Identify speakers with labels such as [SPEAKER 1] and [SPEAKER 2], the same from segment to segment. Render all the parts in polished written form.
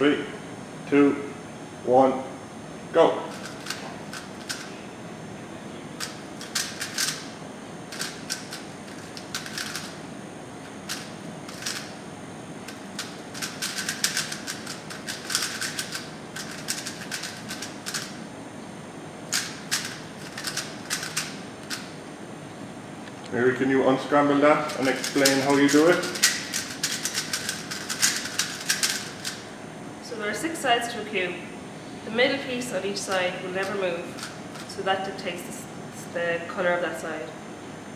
[SPEAKER 1] 3, 2, 1, go. Mary, can you unscramble that and explain how you do it?
[SPEAKER 2] So there are 6 sides to a cube. The middle piece on each side will never move, so that dictates the colour of that side.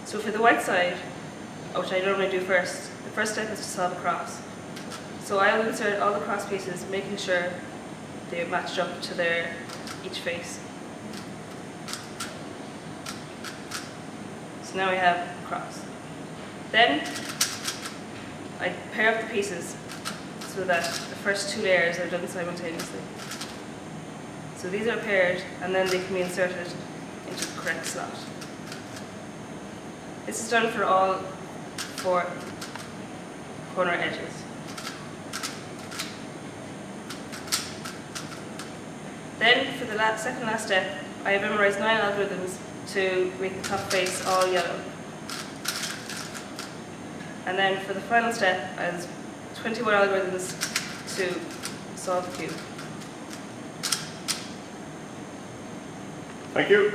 [SPEAKER 2] So for the white side, which I normally do first, the first step is to solve a cross. So I'll insert all the cross pieces, making sure they match up to each face. So now we have a cross. Then I pair up the pieces so that the first 2 layers are done simultaneously. So these are paired and then they can be inserted into the correct slot. This is done for all 4 corner edges. Then for the second last step, I have memorized 9 algorithms to make the top face all yellow. And then for the final step, I have 21 algorithms to solve the cube.
[SPEAKER 1] Thank you.